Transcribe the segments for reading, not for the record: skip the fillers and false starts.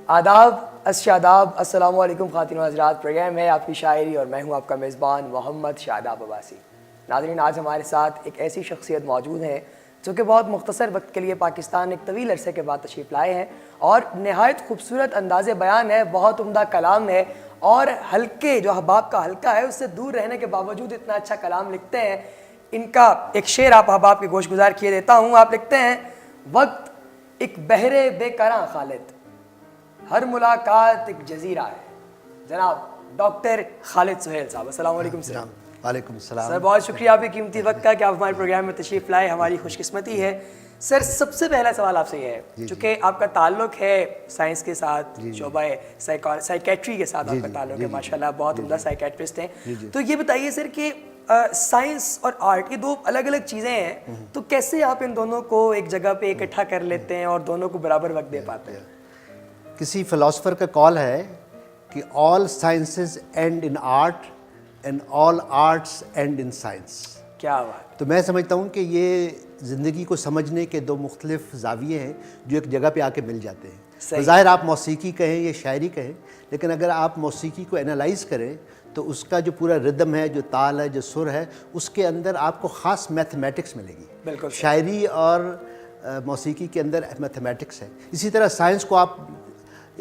آداب شاداب السلام علیکم خواتین و حضرات، پروگرام ہے آپ کی شاعری اور میں ہوں آپ کا میزبان محمد شاداب عباسی۔ ناظرین، آج ہمارے ساتھ ایک ایسی شخصیت موجود ہے جو کہ بہت مختصر وقت کے لیے پاکستان ایک طویل عرصے کے بعد تشریف لائے ہیں اور نہایت خوبصورت انداز بیان ہے، بہت عمدہ کلام ہے اور ہلکے جو احباب کا حلقہ ہے اس سے دور رہنے کے باوجود اتنا اچھا کلام لکھتے ہیں۔ ان کا ایک شعر آپ احباب کے گوش گزار کیے دیتا ہوں۔ آپ لکھتے ہیں: وقت ایک بحر بے کراں خالد، ہر ملاقات ایک جزیرہ ہے۔ جناب ڈاکٹر خالد سہیل صاحب، السلام علیکم سر۔ وعلیکم السلام سر بہت شکریہ آپ کے قیمتی وقت کا کہ آپ ہمارے پروگرام میں تشریف لائے، ہماری خوش قسمتی ہے۔ سر سب سے پہلا سوال آپ سے یہ ہے، چونکہ آپ کا تعلق ہے سائنس کے ساتھ، شعبہ سائیکیٹری کے ساتھ آپ کا تعلق ہے، ماشاءاللہ بہت عمدہ سائیکیٹرسٹ ہیں، تو یہ بتائیے سر کہ سائنس اور آرٹ یہ دو الگ الگ چیزیں ہیں، تو کیسے آپ ان دونوں کو ایک جگہ پہ اکٹھا کر لیتے ہیں اور دونوں کو برابر وقت دے پاتے ہیں؟ کسی فلاسفر کا کال ہے کہ all sciences and in art and all arts and in science. کیا بات! تو میں سمجھتا ہوں کہ یہ زندگی کو سمجھنے کے دو مختلف زاویے ہیں جو ایک جگہ پہ آ کے مل جاتے ہیں۔ ظاہر آپ موسیقی کہیں یا شاعری کہیں، لیکن اگر آپ موسیقی کو انالائز کریں تو اس کا جو پورا ردم ہے، جو تال ہے، جو سر ہے، اس کے اندر آپ کو خاص میتھمیٹکس ملے گی۔ بالکل شاعری اور موسیقی کے اندر میتھمیٹکس ہے۔ اسی طرح سائنس کو آپ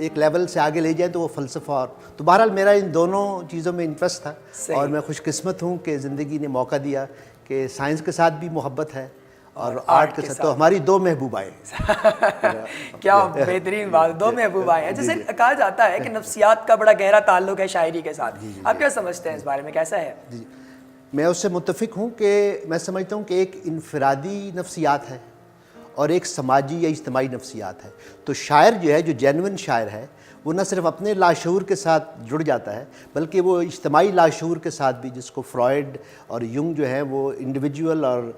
ایک لیول سے آگے لے جائیں تو وہ فلسفہ اور تو بہرحال میرا ان دونوں چیزوں میں انٹرسٹ تھا، اور میں خوش قسمت ہوں کہ زندگی نے موقع دیا کہ سائنس کے ساتھ بھی محبت ہے اور آرٹ کے ساتھ، تو ہماری دو محبوبہ ہیں۔ کیا بہترین بات، دو محبوبہ ہیں۔ جیسے کہا جاتا ہے کہ نفسیات کا بڑا گہرا تعلق ہے شاعری کے ساتھ، آپ کیا سمجھتے ہیں اس بارے میں، کیسا ہے؟ جی، میں اس سے متفق ہوں کہ میں سمجھتا ہوں کہ ایک انفرادی نفسیات ہے اور ایک سماجی یا اجتماعی نفسیات ہے۔ تو شاعر جو ہے، جو جینوئن شاعر ہے، وہ نہ صرف اپنے لاشعور کے ساتھ جڑ جاتا ہے بلکہ وہ اجتماعی لاشعور کے ساتھ بھی، جس کو فرائڈ اور یونگ جو ہے وہ انڈیویجول اور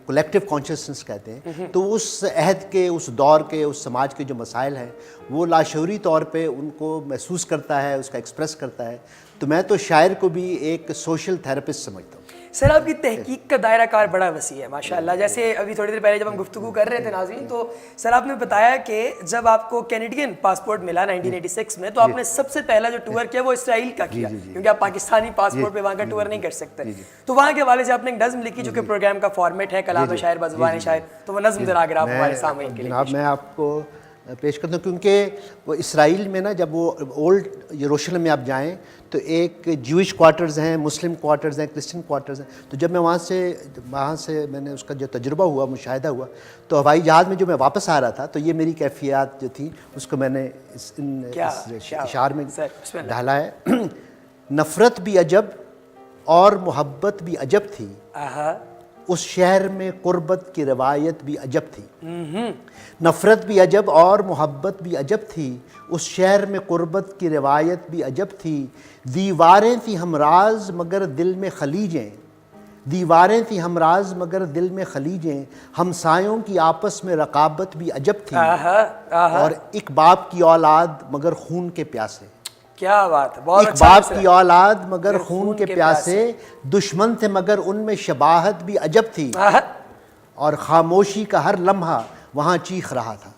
کولیکٹیو کانشسنس کہتے ہیں، تو اس عہد کے، اس دور کے، اس سماج کے جو مسائل ہیں وہ لاشعوری طور پہ ان کو محسوس کرتا ہے، اس کا ایکسپریس کرتا ہے۔ تو میں تو شاعر کو بھی ایک سوشل تھراپسٹ سمجھتا ہوں۔ سر آپ کی تحقیق کا دائرہ کار بڑا وسیع ہے ماشاءاللہ۔ جیسے ابھی تھوڑی دیر پہلے جب ہم گفتگو کر رہے تھے ناظرین، تو سر آپ نے بتایا کہ جب آپ کو کینیڈین پاسپورٹ ملا 1986 میں، تو آپ نے سب سے پہلا جو ٹور کیا وہ اسرائیل کا کیا، کیونکہ آپ پاکستانی پاسپورٹ پہ وہاں کا ٹور نہیں کر سکتے، تو وہاں کے حوالے سے آپ نے ایک نظم لکھی جو کہ پروگرام کا فارمیٹ ہے، کلام شاعر بزبان شاعر، تو وہ نظم ذرا اگر آپ ہمارے سامعین کے لیے۔ جناب میں آپ کو پیش کرتا ہوں، کیونکہ وہ اسرائیل میں نا، جب وہ اولڈ یروشلم میں آپ جائیں تو ایک جوئش کوارٹرز ہیں، مسلم کوارٹرز ہیں، کرسچن کوارٹرز ہیں، تو جب میں وہاں سے میں نے اس کا جو تجربہ ہوا، مشاہدہ ہوا، تو ہوائی جہاز میں جو میں واپس آ رہا تھا تو یہ میری کیفیات جو تھیں اس کو میں نے اس اشعار میں ڈھالا ہے۔ نفرت بھی عجب اور محبت بھی عجب تھی، اس شہر میں قربت کی روایت بھی عجب تھی۔ نفرت بھی عجب اور محبت بھی عجب تھی، اس شہر میں قربت کی روایت بھی عجب تھی۔ دیواریں تھیں ہمراز مگر دل میں خلیجیں، دیواریں تھیں ہمراز مگر دل میں خلیجیں، ہمسایوں کی آپس میں رقابت بھی عجب تھی، اور ایک باپ کی اولاد مگر خون کے پیاسے۔ کیا بات ہے، بہت ایک باپ کی اولاد مگر خون کے پیاسے، دشمن تھے مگر ان میں شباہت بھی عجب تھی، اور خاموشی کا ہر لمحہ وہاں چیخ رہا تھا،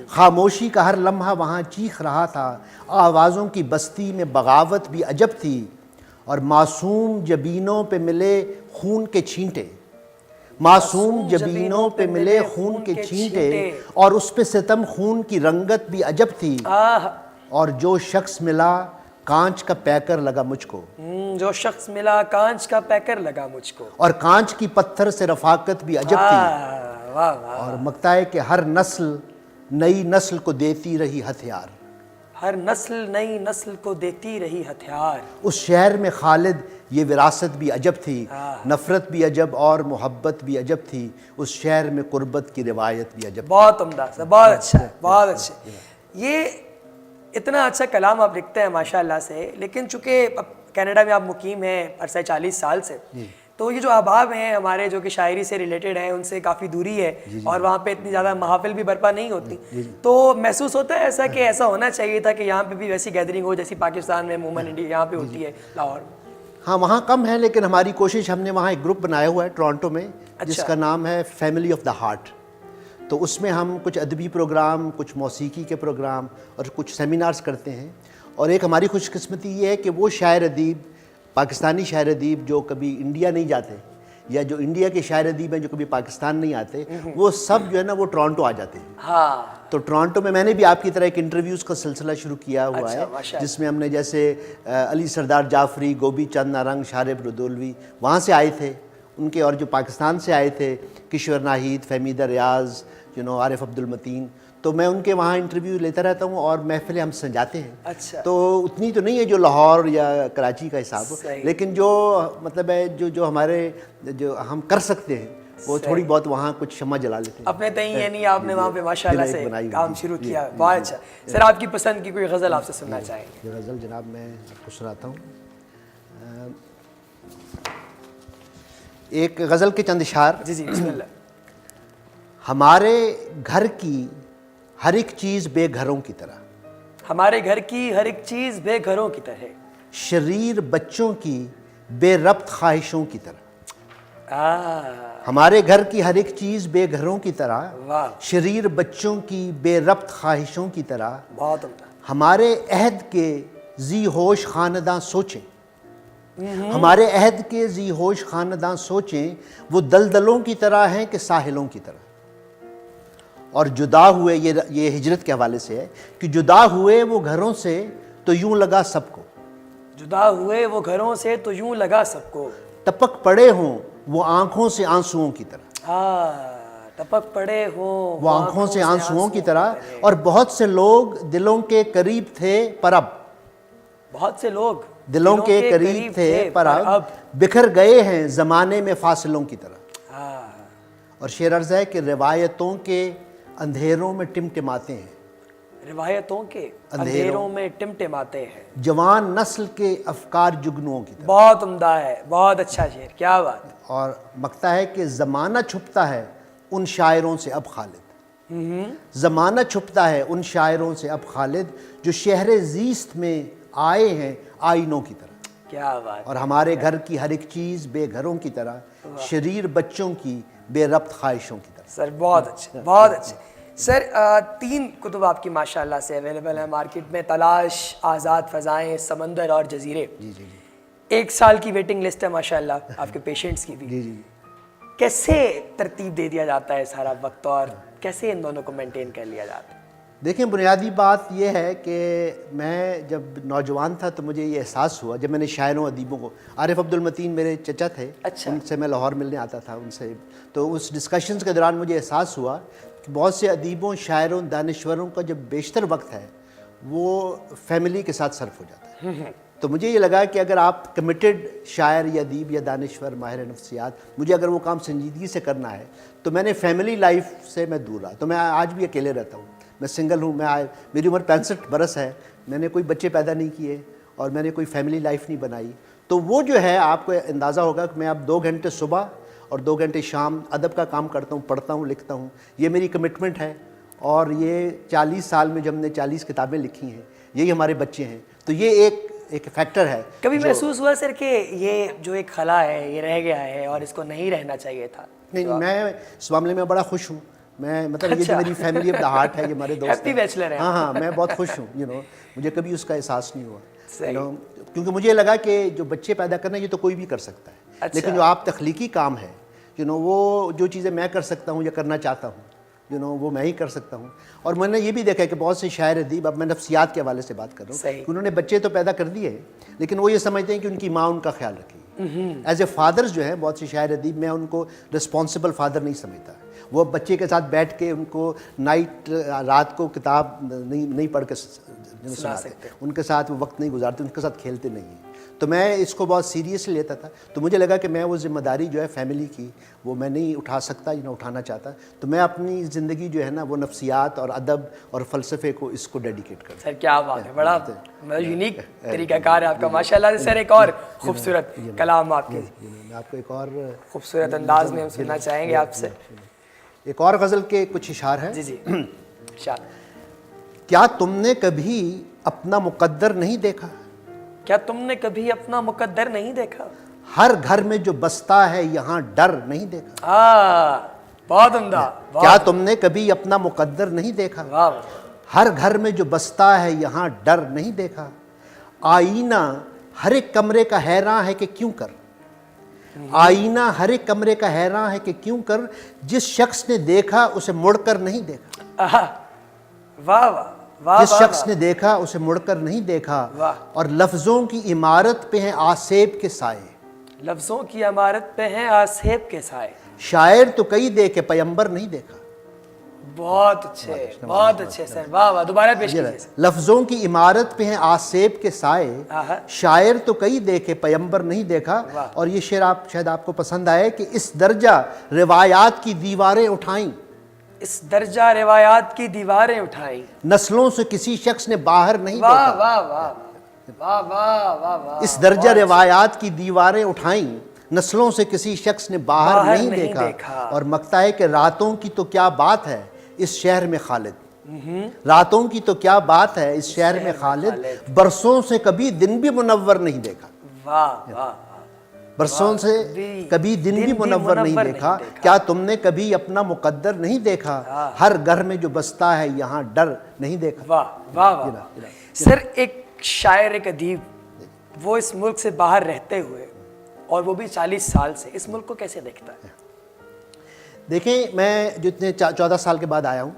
خاموشی کا ہر لمحہ وہاں چیخ رہا تھا، آوازوں کی بستی میں بغاوت بھی عجب تھی، اور معصوم جبینوں پہ ملے خون کے چھینٹے، معصوم جبینوں پہ ملے خون کے چھینٹے، اور اس پہ ستم خون کی رنگت بھی عجب تھی، اور جو شخص ملا کانچ کا پیکر لگا مجھ کو، جو شخص ملا کانچ کا پیکر لگا مجھ کو، اور کانچ کی پتھر سے رفاقت بھی عجب تھی، اور مکتا ہے کہ ہر نسل نئی نسل کو دیتی رہی ہتھیار، ہر نسل نئی نسل کو دیتی رہی ہتھیار، اس شہر میں خالد یہ وراثت بھی عجب تھی، نفرت بھی عجب اور محبت بھی عجب تھی، اس شہر میں قربت کی روایت بھی عجب۔ بہت عمدہ، بہت اچھا، بہت اچھا۔ یہ اتنا اچھا کلام آپ لکھتے ہیں ماشاءاللہ سے، لیکن چونکہ اب کینیڈا میں آپ مقیم ہیں عرصہ 40 سال سے، تو یہ جو احباب ہیں ہمارے جو کہ شاعری سے ریلیٹڈ ہیں، ان سے کافی دوری ہے اور وہاں پہ اتنی زیادہ محافل بھی برپا نہیں ہوتی، تو محسوس ہوتا ہے ایسا کہ ایسا ہونا چاہیے تھا کہ یہاں پہ بھی ویسی گیدرنگ ہو جیسی پاکستان میں عموماً انڈیا یہاں پہ ہوتی ہے لاہور میں؟ ہاں وہاں کم ہے، لیکن ہماری کوشش، ہم نے وہاں ایک گروپ بنایا ہوا ہے ٹورانٹو میں جس کا نام ہے فیملی آف دا ہارٹ۔ تو اس میں ہم کچھ ادبی پروگرام، کچھ موسیقی کے پروگرام اور کچھ سیمینارز کرتے ہیں. اور ایک ہماری خوش قسمتی یہ ہے کہ وہ شاعر ادیب، پاکستانی شاعر ادیب جو کبھی انڈیا نہیں جاتے، یا جو انڈیا کے شاعر ادیب ہیں جو کبھی پاکستان نہیں آتے، وہ سب جو ہے نا وہ ٹورانٹو آ جاتے ہیں. ہاں تو ٹورانٹو میں نے بھی آپ کی طرح ایک انٹرویوز کا سلسلہ شروع کیا ہوا ہے، جس میں ہم نے جیسے علی سردار جعفری، گوبی چند نارنگ، شارب ردولوی وہاں سے آئے تھے ان کے، اور جو پاکستان سے آئے تھے کشور ناہید، فہمیدہ ریاض، عارف عبد المتین، تو میں ان کے وہاں انٹرویو لیتا رہتا ہوں اور محفلیں ہم سجاتے ہیں. اچھا. تو اتنی تو نہیں ہے جو لاہور یا کراچی کا حساب ہو، لیکن جو مطلب ہے جو ہمارے جو ہم کر سکتے ہیں وہ تھوڑی بہت وہاں کچھ شمع جلا لیتے ہیں. اپنے تئیں یعنی آپ نے وہاں پہ ماشاءاللہ سے کام شروع کیا. بہت اچھا. سر آپ کی پسند کی کوئی غزل آپ سے سننا چاہیں گے؟ یہ غزل جناب میں آپ کو سناتا ہوں. ایک غزل کے چند اشعار. جی جی بسم اللہ. ہمارے گھر کی ہر ایک چیز بے گھروں کی طرح، ہمارے گھر کی ہر ایک چیز بے گھروں کی طرح، شریر بچوں کی بے ربط خواہشوں کی طرح. آہ ہمارے گھر کی ہر ایک چیز بے گھروں کی طرح، واہ شریر بچوں کی بے ربط خواہشوں کی طرح. بہت عمدہ. ہمارے عہد کے ذی ہوش خانداں سوچیں، ہمارے عہد کے ذی ہوش خانداں سوچیں، وہ دلدلوں کی طرح ہیں کہ ساحلوں کی طرح. اور جدا ہوئے، یہ ہجرت کے حوالے سے ہے کہ جدا ہوئے وہ گھروں سے تو یوں لگا سب کو، جدا ہوئے وہ گھروں سے تو یوں لگا سب کو، ٹپک پڑے ہوں وہ آنکھوں سے آنسوؤں کی طرح. ٹپک پڑے ہوں وہ آنکھوں سے آنسوؤں کی طرح. اور بہت سے لوگ دلوں کے قریب تھے پر اب، بہت سے لوگ دلوں کے قریب تھے پر اب بکھر گئے ہیں زمانے میں فاصلوں کی طرح. اور شعر عرض ہے کہ روایتوں کے اندھیروں میں ٹمٹماتے ہیں، روایتوں کے اندھیروں میں ٹمٹماتے ہیں، جوان نسل کے افکار جگنوؤں کی طرح. بہت عمدہ ہے، بہت اچھا شعر، کیا بات ہے. اور مکتا ہے کہ زمانہ چھپتا ہے ان شاعروں سے اب خالد، زمانہ چھپتا ہے ان شاعروں سے اب خالد، جو شہر زیست میں آئے ہیں آئینوں کی طرح. کیا بات. اور ہمارے گھر کی ہر ایک چیز بے گھروں کی طرح، شریر بچوں کی بے ربط خواہشوں کی طرح. سر بہت اچھے، بہت اچھے. سر 3 کتب آپ کی ماشاءاللہ سے اویلیبل ہیں مارکیٹ میں، تلاش، آزاد فضائیں، سمندر اور جزیرے. جی جی 1 سال کی ویٹنگ لسٹ ہے ماشاءاللہ آپ کے پیشنٹس کی بھی. جی جی. کیسے ترتیب دے دیا جاتا ہے سارا وقت، اور کیسے ان دونوں کو مینٹین کر لیا جاتا ہے؟ دیکھیں بنیادی بات یہ ہے کہ میں جب نوجوان تھا تو مجھے یہ احساس ہوا، جب میں نے شاعروں ادیبوں کو، عارف عبد المتین میرے چچا تھے، ان سے میں لاہور ملنے آتا تھا ان سے، تو اس ڈسکشنز کے دوران مجھے احساس ہوا کہ بہت سے ادیبوں، شاعروں، دانشوروں کا جب بیشتر وقت ہے وہ فیملی کے ساتھ صرف ہو جاتا ہے. تو مجھے یہ لگا کہ اگر آپ کمیٹڈ شاعر یا ادیب یا دانشور، ماہر نفسیات، مجھے اگر وہ کام سنجیدگی سے کرنا ہے تو میں نے فیملی لائف سے میں دور رہا. تو میں آج بھی اکیلے رہتا ہوں، میں سنگل ہوں. میری عمر 65 برس ہے، میں نے کوئی بچے پیدا نہیں کیے اور میں نے کوئی فیملی لائف نہیں بنائی. تو وہ جو ہے آپ کو اندازہ ہوگا کہ میں اب 2 گھنٹے صبح اور 2 گھنٹے شام ادب کا کام کرتا ہوں، پڑھتا ہوں، لکھتا ہوں. یہ میری کمٹمنٹ ہے. اور یہ 40 سال میں جب ہم نے 40 کتابیں لکھی ہیں، یہی ہمارے بچے ہیں. تو یہ ایک فیکٹر ہے. کبھی محسوس ہوا سر کہ یہ جو ایک خلا ہے یہ رہ گیا ہے اور اس کو نہیں رہنا چاہیے تھا؟ نہیں، میں اس معاملے میں بڑا خوش ہوں. میں مطلب یہ جو میری فیملی آف دا ہارٹ ہے، یہ ہمارے دوست ہیپی بیچلر ہیں. ہاں میں بہت خوش ہوں. مجھے کبھی اس کا احساس نہیں ہوا، کیونکہ مجھے لگا کہ جو بچے پیدا کرنا یہ تو کوئی بھی کر سکتا ہے، لیکن جو آپ تخلیقی کام ہے وہ جو چیزیں میں کر سکتا ہوں یا کرنا چاہتا ہوں وہ میں ہی کر سکتا ہوں. اور میں نے یہ بھی دیکھا کہ بہت سے شاعر ادیب، اب میں نفسیات کے حوالے سے بات کر رہا ہوں، کہ انہوں نے بچے تو پیدا کر دیے لیکن وہ یہ سمجھتے ہیں کہ ان کی ماں ان کا خیال رکھے گی. ایز اے فادرز جو ہیں بہت سے شاعر ادیب، میں ان کو رسپانسبل فادر نہیں سمجھتا. وہ بچے کے ساتھ بیٹھ کے ان کو رات کو کتاب نہیں پڑھ کے سناتے، ان کے ساتھ وہ وقت نہیں گزارتے، ان کے ساتھ کھیلتے نہیں ہیں. تو میں اس کو بہت سیریسلی لیتا تھا. تو مجھے لگا کہ میں وہ ذمہ داری جو ہے فیملی کی وہ میں نہیں اٹھا سکتا، اٹھانا چاہتا. تو میں اپنی زندگی جو ہے نا وہ نفسیات اور ادب اور فلسفے کو اس کو ڈیڈیکیٹ کرتا. سر کیا بات ہے، بڑا یونیک طریقہ کار ہے آپ کا ماشاءاللہ. سر ایک اور خوبصورت کلام آپ کے، آپ کو ایک اور خوبصورت انداز میں ہم سننا چاہیں گے آپ سے. ایک اور غزل کے کچھ اشعار ہیں. جی جی کیا تم نے کبھی اپنا مقدر نہیں دیکھا، کیا تم نے کبھی اپنا مقدر نہیں دیکھا، ہر گھر میں جو بستا ہے یہاں ڈر نہیں دیکھا. بہت عمدہ. کیا تم نے کبھی اپنا مقدر نہیں دیکھا؟ واہ. ہر گھر میں جو بستا ہے یہاں ڈر نہیں دیکھا. آئینہ ہر ایک کمرے کا حیراں ہے کہ کیوں کر. آئینہ ہر ایک کمرے کا حیراں ہے کہ کیوں کر. جس شخص نے دیکھا اسے مڑ کر نہیں دیکھا. واہ واہ واہ. جس شخص نے دیکھا اسے مڑ کر نہیں دیکھا. اور لفظوں کی عمارت پہ ہیں آسیب کے سائے. لفظوں کی عمارت پہ ہیں آسیب کے سائے. شاعر تو کئی دے کے پیمبر نہیں دیکھا. بہت اچھے سر. واہ واہ. دوبارہ پیش کیجیے. لفظوں کی عمارت پہ ہیں آسیب کے سائے. شاعر تو کئی دیکھے پیمبر نہیں دیکھا. اور یہ شعر شاید آپ کو پسند آئے کہ اس درجہ روایات کی دیواریں اٹھائیں. اس درجہ روایات کی دیواریں اٹھائیں. نسلوں سے کسی شخص نے باہر نہیں واہ دیکھا. واہ واہ واہ واہ واہ واہ. اس درجہ روایات کی دیواریں اٹھائیں. نسلوں سے کسی شخص نے باہر نہیں دیکھا. اور مکتا ہے کہ راتوں کی تو کیا بات ہے اس شہر میں خالد. راتوں کی تو کیا بات ہے اس شہر میں خالد. برسوں سے کبھی دن بھی منور نہیں دیکھا. واہ واہ. برسوں سے کبھی دن بھی منور نہیں دیکھا. کیا تم نے کبھی اپنا مقدر نہیں دیکھا. ہر گھر میں جو بستا ہے یہاں ڈر نہیں دیکھا. واہ واہ واہ. سر ایک شاعر ایک ادیب وہ اس ملک سے باہر رہتے ہوئے اور وہ بھی 40 سال سے اس ملک کو کیسے دیکھتا ہے؟ دیکھیں میں جتنے 14 سال کے بعد آیا ہوں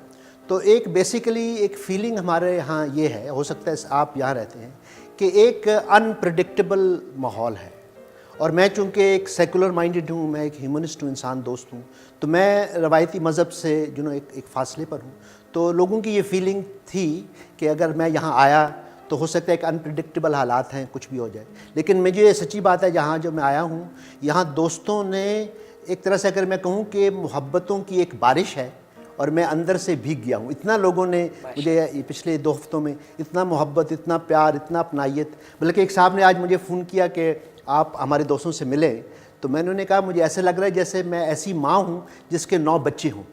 تو ایک بیسیکلی ایک فیلنگ ہمارے یہاں یہ ہے, ہو سکتا ہے آپ یہاں رہتے ہیں, کہ ایک انپریڈکٹیبل ماحول ہے. اور میں چونکہ ایک سیکولر مائنڈڈ ہوں, میں ایک ہیومنسٹ ہوں, انسان دوست ہوں, تو میں روایتی مذہب سے ایک فاصلے پر ہوں. تو لوگوں کی یہ فیلنگ تھی کہ اگر میں یہاں آیا تو ہو سکتا ہے ایک انپریڈکٹیبل حالات ہیں, کچھ بھی ہو جائے. لیکن مجھے یہ سچی بات ہے, جہاں جو میں آیا ہوں یہاں دوستوں نے ایک طرح سے اگر میں کہوں کہ محبتوں کی ایک بارش ہے اور میں اندر سے بھیگ گیا ہوں. اتنا لوگوں نے مجھے پچھلے 2 ہفتوں میں اتنا محبت, اتنا پیار, اتنا اپنائیت. بلکہ ایک صاحب نے آج مجھے فون کیا کہ آپ ہمارے دوستوں سے ملیں, تو میں نے کہا مجھے ایسے لگ رہا ہے جیسے میں ایسی ماں ہوں جس کے 9 بچے ہوں,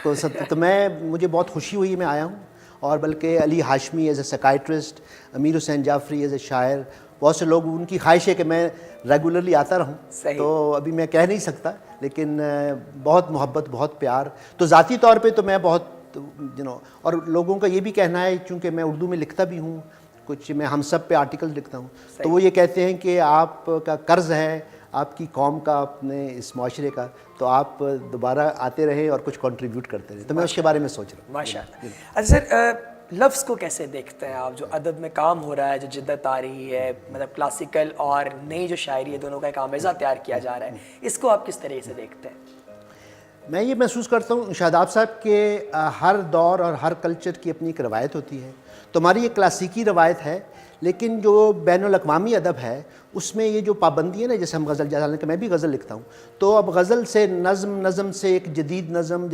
تو مجھے بہت خوشی ہوئی میں آیا ہوں. اور بلکہ Ali Hashmi as a psychiatrist, Amir Hussain Jafri as a شاعر, بہت سے لوگ ان کی خواہش ہے کہ میں ریگولرلی آتا رہوں. تو ابھی میں کہہ نہیں سکتا, لیکن بہت محبت, بہت پیار. تو ذاتی طور پہ تو میں بہت اور لوگوں کا یہ بھی کہنا ہے, چونکہ میں اردو میں لکھتا بھی ہوں, کچھ میں ہم سب پہ آرٹیکل لکھتا ہوں, تو وہ یہ کہتے ہیں کہ آپ کا قرض ہے آپ کی قوم کا, اپنے اس معاشرے کا, تو آپ دوبارہ آتے رہیں اور کچھ کنٹریبیوٹ کرتے رہیں. تو میں اس کے بارے میں سوچ رہا ہوں. ماشاء اللہ. اچھا سر, لفظ کو کیسے دیکھتے ہیں آپ, جو ادب میں کام ہو رہا ہے, جو جدت آ رہی ہے, مطلب کلاسیکل اور نئی جو شاعری ہے, دونوں کا ایک آمیزہ تیار کیا جا رہا ہے, اس کو آپ کس طرح سے دیکھتے ہیں؟ میں یہ محسوس کرتا ہوں شاداب صاحب کہ ہر دور اور ہر کلچر کی اپنی ایک روایت ہوتی ہے. تو ہماری یہ کلاسیکی روایت ہے, لیکن جو بین الاقوامی ادب ہے اس میں یہ جو پابندی ہے نا, جیسے ہم غزل, جیسا کہ میں بھی غزل لکھتا ہوں, تو اب غزل سے نظم سے ایک جدید نظم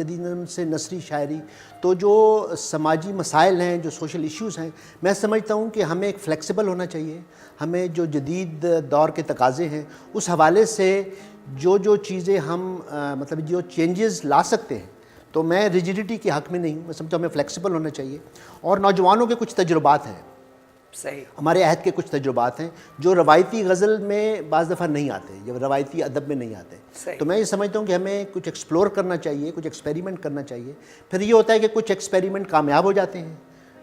سے نثری شاعری, تو جو سماجی مسائل ہیں, جو سوشل ایشوز ہیں, میں سمجھتا ہوں کہ ہمیں ایک فلیکسیبل ہونا چاہیے. ہمیں جو جدید دور کے تقاضے ہیں اس حوالے سے جو چیزیں ہم مطلب جو چینجز لا سکتے ہیں, تو میں ریجیڈیٹی کے حق میں نہیں ہوں. میں سمجھتا ہوں ہمیں فلیکسیبل ہونا چاہیے. اور نوجوانوں کے کچھ تجربات ہیں, صحیح, ہمارے عہد کے کچھ تجربات ہیں جو روایتی غزل میں بعض دفعہ نہیں آتے, جو روایتی ادب میں نہیں آتے. تو میں یہ سمجھتا ہوں کہ ہمیں کچھ ایکسپلور کرنا چاہیے, کچھ ایکسپیریمنٹ کرنا چاہیے. پھر یہ ہوتا ہے کہ کچھ ایکسپیریمنٹ کامیاب ہو جاتے ہیں,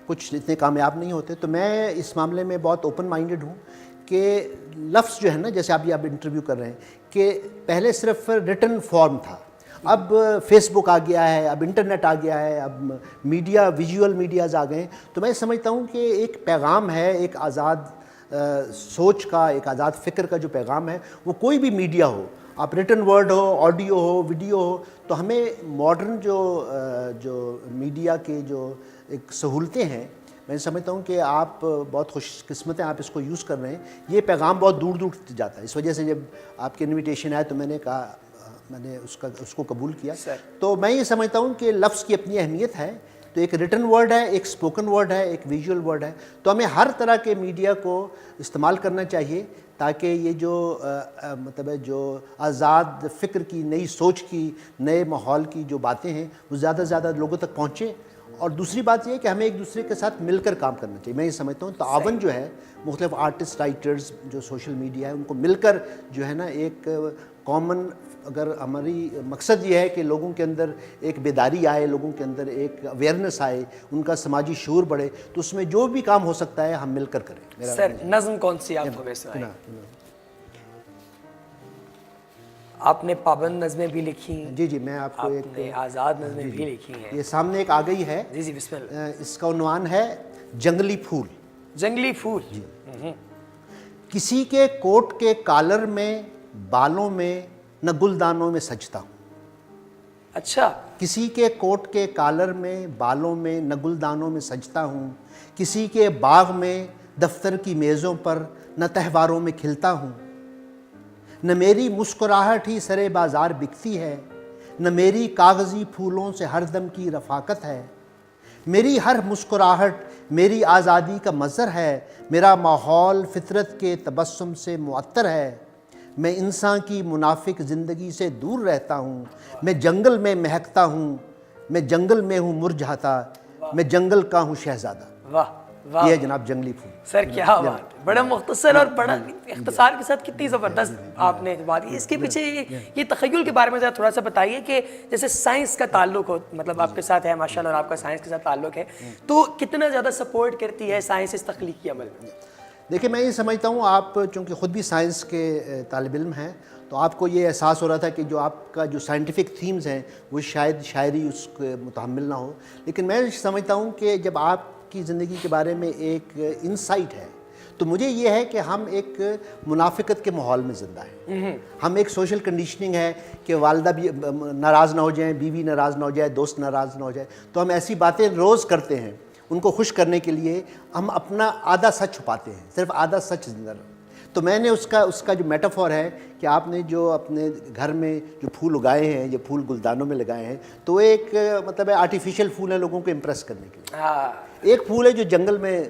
کچھ اتنے کامیاب نہیں ہوتے. تو میں اس معاملے میں بہت اوپن مائنڈڈ ہوں کہ لفظ جو ہے نا, جیسے آپ انٹرویو کر رہے ہیں کہ پہلے صرف ریٹن فارم تھا, اب فیس بک آ گیا ہے, اب انٹرنیٹ آ گیا ہے, اب میڈیا, ویژول میڈیاز آ گئے ہیں. تو میں سمجھتا ہوں کہ ایک پیغام ہے, ایک آزاد سوچ کا, ایک آزاد فکر کا جو پیغام ہے, وہ کوئی بھی میڈیا ہو, آپ ریٹن ورڈ ہو, آڈیو ہو, ویڈیو ہو, تو ہمیں ماڈرن جو میڈیا کے جو ایک سہولتیں ہیں, میں سمجھتا ہوں کہ آپ بہت خوش قسمت ہیں, آپ اس کو یوز کر رہے ہیں. یہ پیغام بہت دور دور جاتا ہے. اس وجہ سے جب آپ کی انویٹیشن آئے تو میں نے کہا, میں نے اس کو قبول کیا. تو میں یہ سمجھتا ہوں کہ لفظ کی اپنی اہمیت ہے. تو ایک ریٹن ورڈ ہے, ایک اسپوکن ورڈ ہے, ایک ویژول ورڈ ہے. تو ہمیں ہر طرح کے میڈیا کو استعمال کرنا چاہیے تاکہ یہ جو مطلب ہے جو آزاد فکر کی, نئی سوچ کی, نئے ماحول کی جو باتیں ہیں وہ زیادہ سے زیادہ لوگوں تک پہنچیں اور دوسری بات یہ ہے کہ ہمیں ایک دوسرے کے ساتھ مل کر کام کرنا چاہیے. میں یہ سمجھتا ہوں تعاون جو ہے مختلف آرٹسٹ رائٹرز جو سوشل میڈیا ہے ان کو مل کر جو ہے نا ایک کامن, اگر ہماری مقصد یہ ہے کہ لوگوں کے اندر ایک بیداری آئے, لوگوں کے اندر ایک اویئرنیس آئے, ان کا سماجی شعور بڑھے, تو اس میں جو بھی کام ہو سکتا ہے ہم مل کر کریں. سر نظم کون سی آپ کو ویسے آئی؟ آپ نے پابند نظمیں بھی لکھی ہیں. جی میں آپ کو آپ نے آزاد نظمیں بھی لکھی ہیں. یہ سامنے ایک آ گئی ہے. جی بسم اللہ. اس کا عنوان ہے جنگلی پھول. جنگلی پھول. کسی کے کوٹ کے کالر میں بالوں میں نہ گلدانوں میں سجتا ہوں. اچھا. کسی کے کوٹ کے کالر میں بالوں میں نہ گلدانوں میں سجتا ہوں. کسی کے باغ میں دفتر کی میزوں پر نہ تہواروں میں کھلتا ہوں. نہ میری مسکراہٹ ہی سرے بازار بکتی ہے, نہ میری کاغذی پھولوں سے ہر دم کی رفاقت ہے. میری ہر مسکراہٹ میری آزادی کا مظہر ہے. میرا ماحول فطرت کے تبسم سے معطر ہے. میں انسان کی منافق زندگی سے دور رہتا ہوں. میں جنگل میں مہکتا ہوں. میں جنگل میں ہوں مرجھاتا. میں جنگل کا ہوں شہزادہ. واہ واہ. یہ ہے جناب جنگلی پھول. سر کیا بات, بڑا مختصر اور بڑا اختصار کے ساتھ کتنی زبردست آپ نے بات کی. اس کے پیچھے یہ تخیل کے بارے میں ذرا تھوڑا سا بتائیے کہ جیسے سائنس کا تعلق ہو, مطلب آپ کے ساتھ ہے ماشاءاللہ اور آپ کا سائنس کے ساتھ تعلق ہے, تو کتنا زیادہ سپورٹ کرتی ہے سائنس اس تخلیقی عمل میں؟ دیکھیں میں یہ سمجھتا ہوں, آپ چونکہ خود بھی سائنس کے طالب علم ہیں تو آپ کو یہ احساس ہو رہا تھا کہ جو آپ کا جو سائنٹیفک تھیمز ہیں وہ شاید شاعری اس کے متحمل نہ ہو. لیکن میں سمجھتا ہوں کہ جب آپ کی زندگی کے بارے میں ایک انسائٹ ہے تو مجھے یہ ہے کہ ہم ایک منافقت کے ماحول میں زندہ ہیں. ہم ایک سوشل کنڈیشننگ ہے کہ والدہ بھی ناراض نہ ہو جائیں, بیوی ناراض نہ ہو جائے, دوست ناراض نہ ہو جائے, تو ہم ایسی باتیں روز کرتے ہیں. ان کو خوش کرنے کے لیے ہم اپنا آدھا سچ چھپاتے ہیں, صرف آدھا سچ زندہ رہے. تو میں نے اس کا جو میٹافور ہے کہ آپ نے جو اپنے گھر میں جو پھول اگائے ہیں, یہ پھول گلدانوں میں لگائے ہیں, تو ایک مطلب ہے آرٹیفیشیل پھول ہے لوگوں کو امپریس کرنے کے لیے. ایک پھول ہے جو جنگل میں,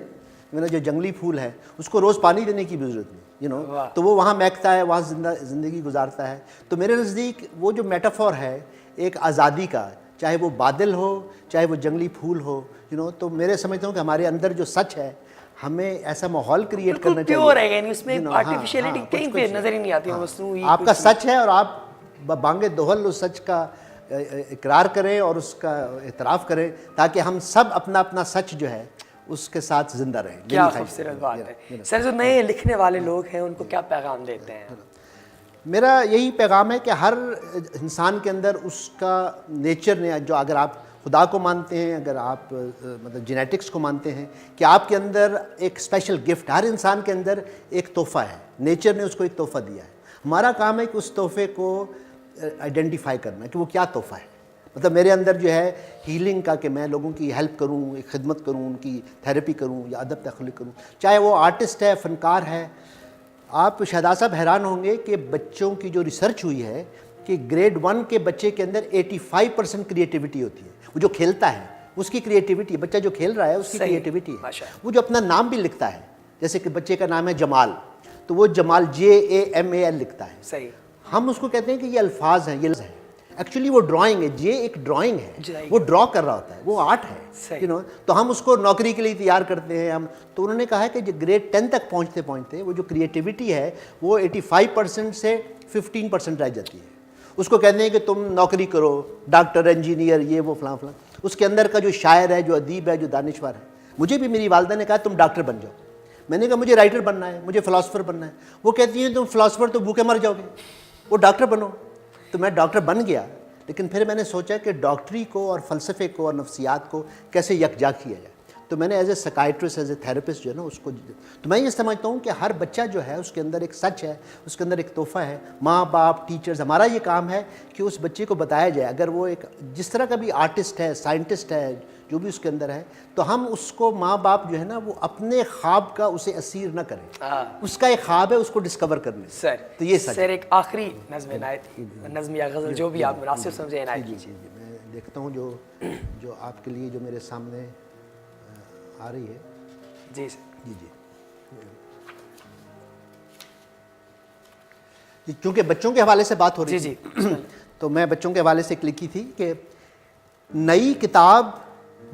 میرا جو جنگلی پھول ہے اس کو روز پانی دینے کی بھی ضرورت نہیں, تو وہ وہاں مہکتا ہے, وہاں زندگی گزارتا ہے. تو میرے نزدیک وہ جو میٹافور ہے ایک آزادی کا, چاہے وہ بادل ہو چاہے وہ جنگلی پھول ہو, تو میرے سمجھتا ہوں کہ ہمارے اندر جو سچ ہے ہمیں ایسا ماحول کریٹ کرنا چاہیے. پیور ہے, یعنی اس میں آرٹیفیشیلٹی کہیں پہ نظر ہی نہیں آتی. آپ کا سچ ہے اور آپ بانگے دوہل اس سچ کا اقرار کریں اور اس کا اعتراف کریں تاکہ ہم سب اپنا اپنا سچ جو ہے اس کے ساتھ زندہ رہیں. کیا خوبصورت بات ہے. سر جو نئے لکھنے والے لوگ ہیں ان کو کیا پیغام دیتے ہیں؟ میرا یہی پیغام ہے کہ ہر انسان کے اندر اس کا نیچر نے, جو اگر آپ خدا کو مانتے ہیں, اگر آپ مطلب جینیٹکس کو مانتے ہیں کہ آپ کے اندر ایک اسپیشل گفٹ, ہر انسان کے اندر ایک تحفہ ہے, نیچر نے اس کو ایک تحفہ دیا ہے. ہمارا کام ہے کہ اس تحفے کو آئیڈینٹیفائی کرنا کہ وہ کیا تحفہ ہے. مطلب میرے اندر جو ہے ہیلنگ کا, کہ میں لوگوں کی ہیلپ کروں, ایک خدمت کروں, ان کی تھیراپی کروں یا ادب تخلیق کروں, چاہے وہ آرٹسٹ ہے, فنکار ہے. آپ شہزاد صاحب حیران ہوں گے کہ بچوں کی جو ریسرچ ہوئی ہے کہ گریڈ 1 کے بچے کے اندر 85% کریٹیوٹی ہوتی ہے. وہ جو کھیلتا ہے اس کی کریٹیوٹی, بچہ جو کھیل رہا ہے اس کی کریٹیوٹی ہے. وہ جو اپنا نام بھی لکھتا ہے, جیسے کہ بچے کا نام ہے جمال, تو وہ جمال JAMAL لکھتا ہے. صحیح. ہم اس کو کہتے ہیں کہ یہ الفاظ ہیں, یہ لفظ ہیں. ایکچولی وہ ڈرائنگ ہے, ایک ڈرائنگ ہے, وہ ڈرا کر رہا ہوتا ہے, وہ آرٹ ہے. تو ہم اس کو نوکری کے لیے تیار کرتے ہیں ہم. تو انہوں نے کہا ہے کہ جو گریڈ 10 تک پہنچتے پہنچتے وہ جو کریٹیوٹی ہے وہ 85% سے 15% رہ جاتی ہے. اس کو کہتے ہیں کہ تم نوکری کرو, ڈاکٹر, انجینئر, یہ وہ فلاں فلاں. اس کے اندر کا جو شاعر ہے, جو ادیب ہے, جو دانشور ہے. مجھے بھی میری والدہ نے کہا تم ڈاکٹر بن جاؤ. میں نے کہا مجھے رائٹر بننا ہے, مجھے فلاسفر بننا ہے. وہ کہتی ہیں تم فلاسفر تو بھوکے مر جاؤ گے, وہ ڈاکٹر بنو. تو میں ڈاکٹر بن گیا, لیکن پھر میں نے سوچا کہ ڈاکٹری کو اور فلسفے کو اور نفسیات کو کیسے یکجا کیا جائے. تو میں نے as a psychiatrist, as a therapist جو ہے نا اس کو, تو میں یہ سمجھتا ہوں کہ ہر بچہ جو ہے اس کے اندر ایک سچ ہے, اس کے اندر ایک تحفہ ہے. ماں باپ, ٹیچرز, ہمارا یہ کام ہے کہ اس بچے کو بتایا جائے, اگر وہ ایک جس طرح کا بھی آرٹسٹ ہے, سائنٹسٹ ہے, جو بھی اس کے اندر ہے, تو ہم اس کو, ماں باپ جو ہے نا وہ اپنے خواب کا اسے اسیر نہ کریں. اس کا ایک خواب ہے, اس کو ڈسکور کرنے. سر تو یہ سچ. سر ایک آخری نظم عنایت, نظم یا غزل جو بھی آپ مناسب سمجھیں عنایت کیجیے. میں دیکھتا ہوں جو آپ کے لیے جو میرے سامنے آ رہی ہے. جی سر. جی چونکہ بچوں کے حوالے سے بات ہو رہی جی تو میں بچوں کے حوالے سے ایک لکھی تھی کہ نئی کتاب